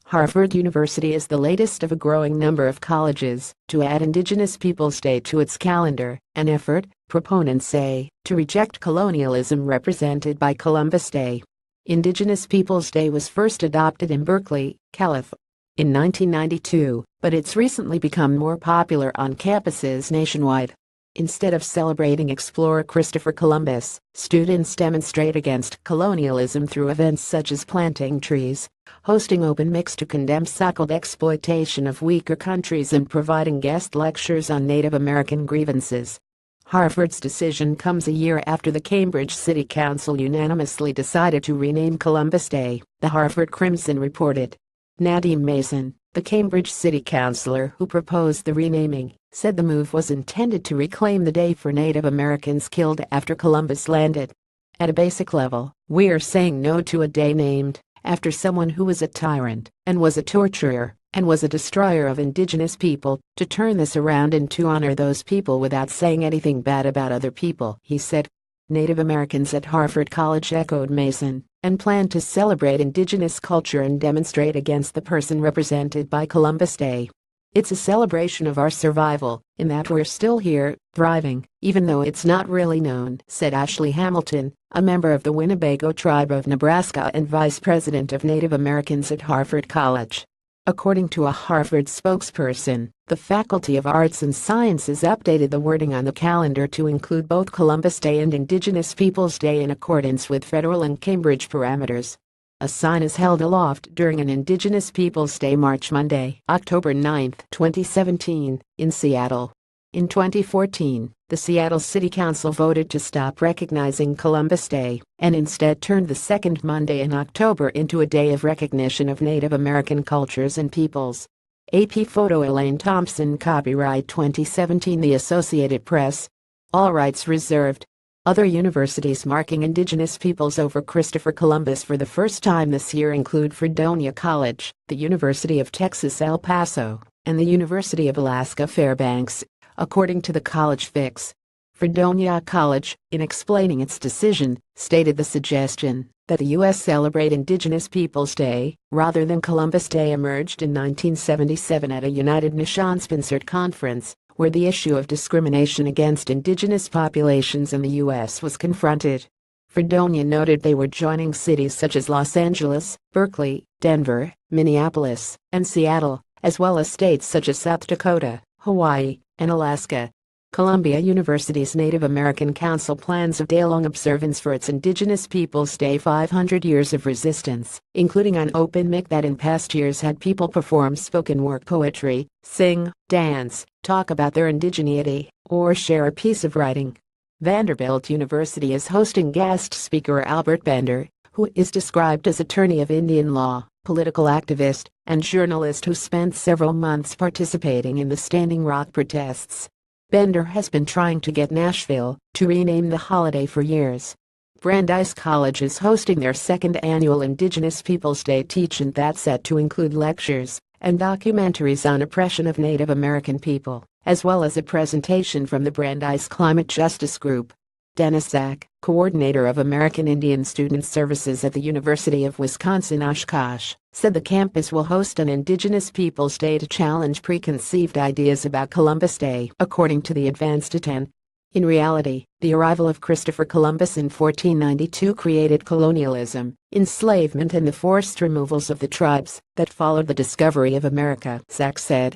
Harvard University is the latest of a growing number of colleges to add Indigenous Peoples Day to its calendar, an effort, proponents say, to reject colonialism represented by Columbus Day. Indigenous Peoples Day was first adopted in Berkeley, California, in 1992, but it's recently become more popular on campuses nationwide. Instead of celebrating explorer Christopher Columbus, students demonstrate against colonialism through events such as planting trees, hosting open mics to condemn so-called exploitation of weaker countries, and providing guest lectures on Native American grievances. Harvard's decision comes a year after the Cambridge City Council unanimously decided to rename Columbus Day, the Harvard Crimson reported. Nadim Mason, the Cambridge City Councilor who proposed the renaming, said the move was intended to reclaim the day for Native Americans killed after Columbus landed. At a basic level, we're saying no to a day named after someone who was a tyrant, and was a torturer, and was a destroyer of Indigenous people, to turn this around and to honor those people without saying anything bad about other people, he said. Native Americans at Harvard College echoed Mason, and planned to celebrate Indigenous culture and demonstrate against the person represented by Columbus Day. It's a celebration of our survival, in that we're still here, thriving, even though it's not really known, said Ashley Hamilton, a member of the Winnebago tribe of Nebraska and vice president of Native Americans at Harvard College. According to a Harvard spokesperson, the Faculty of Arts and Sciences updated the wording on the calendar to include both Columbus Day and Indigenous Peoples Day in accordance with federal and Cambridge parameters. A sign is held aloft during an Indigenous Peoples Day March Monday, October 9, 2017, in Seattle. In 2014, the Seattle City Council voted to stop recognizing Columbus Day and instead turned the second Monday in October into a day of recognition of Native American cultures and peoples. AP photo Elaine Thompson, copyright 2017, The Associated Press. All rights reserved. Other universities marking Indigenous peoples over Christopher Columbus for the first time this year include Fredonia College, the University of Texas El Paso, and the University of Alaska Fairbanks, according to the College Fix. Fredonia College, in explaining its decision, stated the suggestion that the U.S. celebrate Indigenous Peoples Day rather than Columbus Day emerged in 1977 at a United Nations-sponsored conference, where the issue of discrimination against Indigenous populations in the U.S. was confronted. Fredonia noted they were joining cities such as Los Angeles, Berkeley, Denver, Minneapolis, and Seattle, as well as states such as South Dakota, Hawaii, and Alaska. Columbia University's Native American Council plans a day-long observance for its Indigenous Peoples Day 500 Years of Resistance, including an open mic that in past years had people perform spoken word poetry, sing, dance, talk about their indigeneity, or share a piece of writing. Vanderbilt University is hosting guest speaker Albert Bender, who is described as attorney of Indian law, political activist, and journalist who spent several months participating in the Standing Rock protests. Bender has been trying to get Nashville to rename the holiday for years. Brandeis College is hosting their second annual Indigenous Peoples Day teach-in that's set to include lectures and documentaries on oppression of Native American people, as well as a presentation from the Brandeis Climate Justice Group. Dennis Zak, coordinator of American Indian Student Services at the University of Wisconsin-Oshkosh, said the campus will host an Indigenous Peoples Day to challenge preconceived ideas about Columbus Day, according to the Advanced 10. In reality, the arrival of Christopher Columbus in 1492 created colonialism, enslavement, and the forced removals of the tribes that followed the discovery of America, Zak said.